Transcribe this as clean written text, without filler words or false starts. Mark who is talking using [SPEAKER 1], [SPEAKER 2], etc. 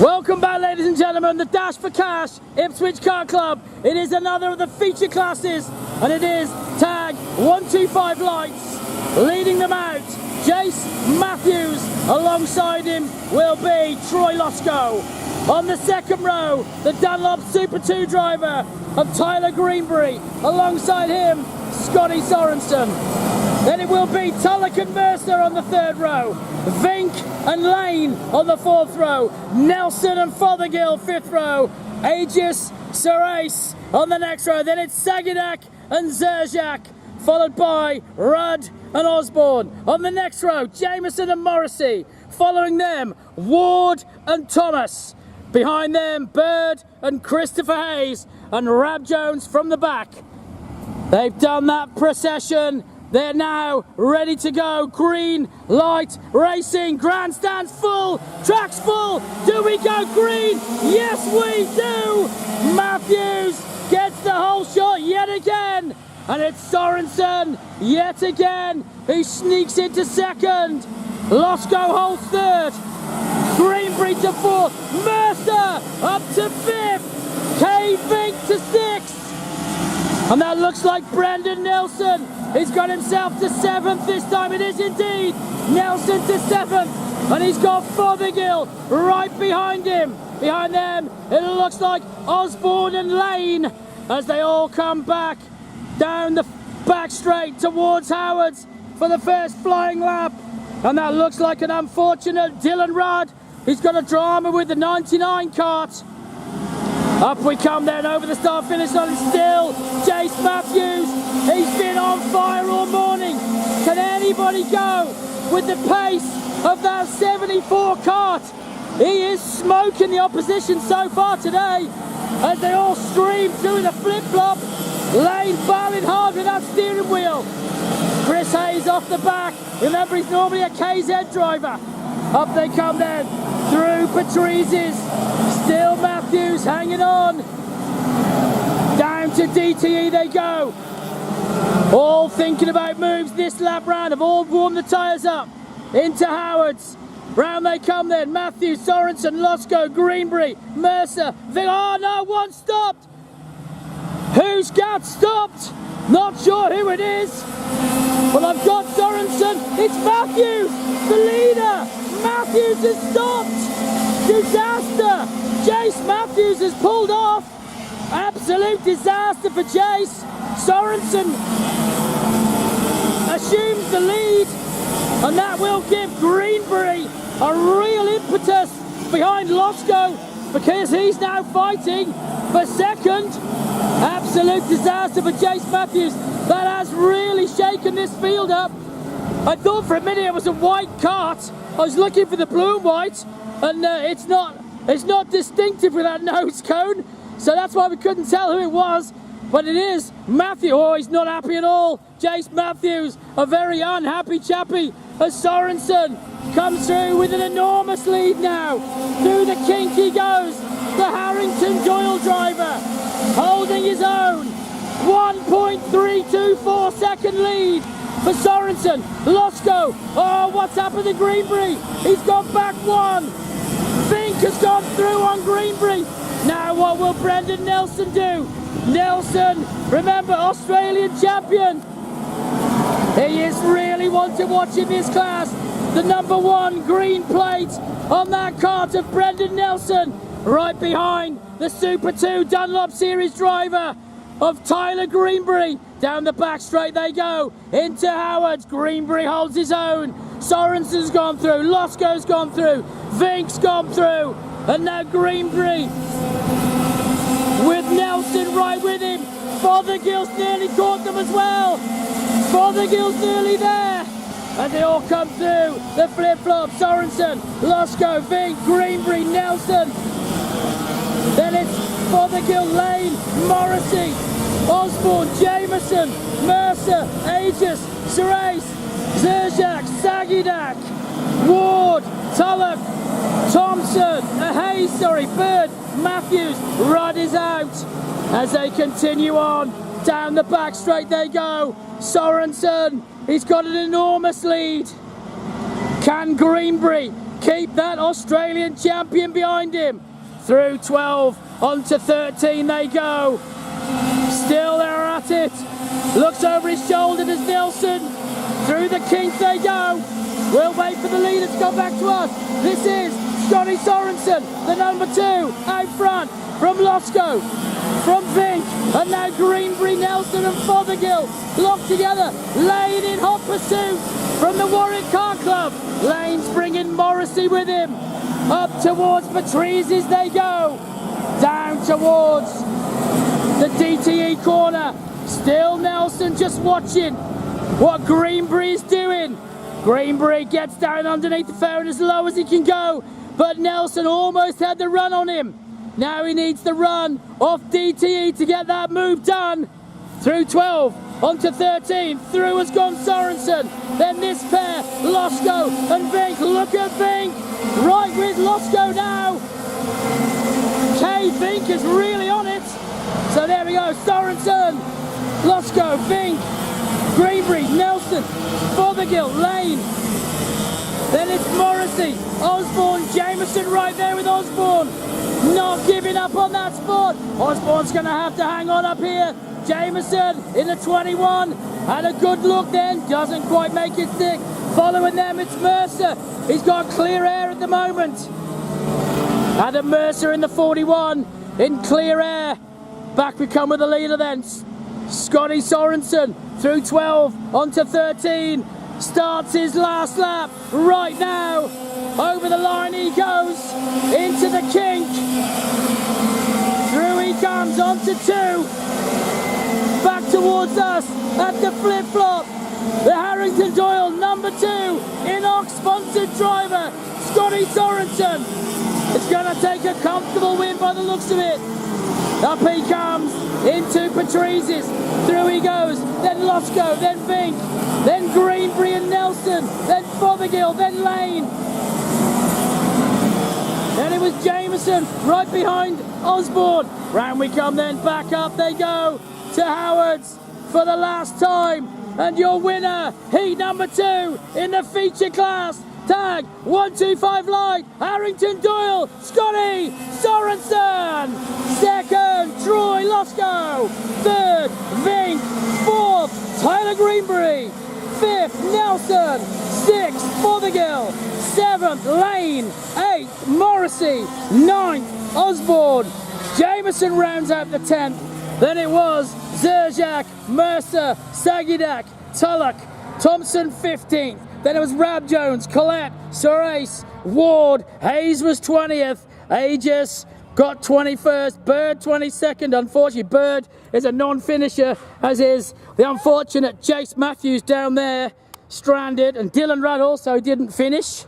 [SPEAKER 1] Welcome back, ladies and gentlemen, the Dash for Cash Ipswich Kart Club. It is another of the feature classes, and it is tag 125 Lights. Leading them out, Jace Matthews. Alongside him will be Troy Losco. On the second row, the Dunlop Super 2 driver of Tyler Greenbury. Alongside him, Scotty Sorensen. Then it will be Tulloch and Mercer on the third row. Vink and Lane on the fourth row. Nelson and Fothergill, fifth row. Aegis, Serace on the next row. Then it's Sagidak and Zerzak, followed by Rudd and Osborne. On the next row, Jameson and Morrissey. Following them, Ward and Thomas. Behind them, Bird and Christopher Hayes, and Rab Jones from the back. They've done that procession. They're now ready to go. Green light racing. Grandstands full. Track's full. Do we go green? Yes, we do. Matthews gets the whole shot yet again. And it's Sorensen yet again. He sneaks into second. Losco holds third. Greenbury to fourth. Mercer up to fifth. K. Vink to sixth. And that looks like Brendan Nelson. He's got himself to seventh this time. It is indeed Nelson to seventh. And he's got Fothergill right behind him. Behind them, it looks like Osborne and Lane as they all come back down the back straight towards Howard's for the first flying lap. And that looks like an unfortunate Dylan Rudd. He's got a drama with the 99 cart. Up we come then over the start finish line, still Jace Matthews. He's been on fire all morning. Can anybody go with the pace of that 74 cart? He is smoking the opposition so far today as they all stream through the flip-flop. Lane battling hard with that steering wheel. Chris Hayes off the back. Remember, he's normally a KZ driver. Up they come then through Patrise's. Still Matthews hanging on. Down to DTE they go. All thinking about moves this lap round. Have all warmed the tyres up. Into Howard's. Round they come then. Matthews, Sorensen, Losco, Greenbury, Mercer. Oh no, one stopped. Who's got stopped? Not sure who it is. Well, I've got Sorensen. It's Matthews, the leader. Matthews has stopped. Disaster. Jace Matthews has pulled off. Absolute disaster for Jace. Sorensen assumes the lead, and that will give Greenbury a real impetus behind Losco because he's now fighting for second. Absolute disaster for Jace Matthews. That has really shaken this field up. I thought for a minute it was a white cart. I was looking for the blue and white, and it's not distinctive with that nose cone, so that's why we couldn't tell who it was. But it is Matthew. Oh, he's not happy at all. Jace Matthews, a very unhappy chappy, as Sorensen comes through with an enormous lead now. Through the kink he goes. The Harrington Doyle driver holding his own. 1.324 second lead for Sorensen. Losco. Oh, what's happened to Greenbury? He's gone back one. Vink has gone through on Greenbury. Now what will Brendan Nelson do? Nelson, remember, Australian champion. He is really one to watch in this class. The number one green plate on that cart of Brendan Nelson. Right behind the Super 2 Dunlop Series driver of Tyler Greenbury. Down the back straight they go. Into Howard's. Greenbury holds his own. Sorensen's gone through. Losco's gone through. Vink's gone through. And now Greenbury with Nelson right with him. Fothergill's nearly caught them as well. Fothergill's nearly there. And they all come through the flip-flop. Sorensen, Losco, Vink, Greenbury, Nelson. Then it's Fothergill, Lane, Morrissey, Osborne, Jameson, Mercer, Aegis, Serace, Zerzak, Sagidak, Ward, Tulloch, Thompson, Bird, Matthews. Rudd is out as they continue on. Down the back straight they go. Sorensen, he's got an enormous lead. Can Greenbury keep that Australian champion behind him. Through 12, onto 13 they go. Still they're at it. Looks over his shoulder, does Nelson. Through the kink they go. We'll wait for the leader to come back to us. This is Scotty Sorensen, the number 2, out front from Losco, from Vink, and now Greenbury, Nelson and Fothergill locked together. Lane in hot pursuit from the Warwick Car Club. Lane's bringing Morrissey with him. Up towards Patrice's they go. Down towards the DTE corner. Still Nelson just watching what Greenbury is doing. Greenbury gets down underneath the fairway as low as he can go, but Nelson almost had the run on him. Now he needs the run off DTE to get that move done. Through 12, onto 13, through has gone Sorensen. Then this pair, Losco and Vink. Look at Vink, right with Losco now. Kay Vink is really on it. So there we go, Sorensen, Losco, Vink, Greenbury, Nelson, Fothergill, Lane. Then it's Morrissey, Osborne, Jameson right there with Osborne. Not giving up on that spot. Osborne's going to have to hang on up here. Jameson in the 21. Had a good look then. Doesn't quite make it stick. Following them, it's Mercer. He's got clear air at the moment. Adam Mercer in the 41. In clear air. Back we come with the leader then. Scotty Sorensen through 12 onto 13. Starts his last lap right now. Over the line he goes into the kink. Through he comes onto 2. Back towards us at the flip-flop. The Harrington Doyle number 2 Inox sponsored driver Scotty Sorensen. It's going to take a comfortable win by the looks of it. Up he comes into Patrice's. Through he goes. Then Losco, then Vink, then Greenbury and Nelson, then Fothergill, then Lane. Then it was Jameson right behind Osborne. Round we come then, back up they go to Howards for the last time. And your winner, heat number 2 in the feature class. Tag 125 light, Harrington Doyle, Scotty Sorensen. Second, Troy Losco. Third, Vink. Fourth, Tyler Greenbury. Fifth, Nelson. Sixth, Fothergill. Seventh, Lane. Eighth, Morrissey. Ninth, Osborne. Jameson rounds out the 10th. Then it was Zerzak, Mercer, Sagidak, Tullock, Thompson 15th. Then it was Rab Jones, Collette, Sorace, Ward. Hayes was 20th. Aegis got 21st. Bird 22nd. Unfortunately, Bird is a non-finisher, as is the unfortunate Chase Matthews down there, stranded. And Dylan Rudd also didn't finish.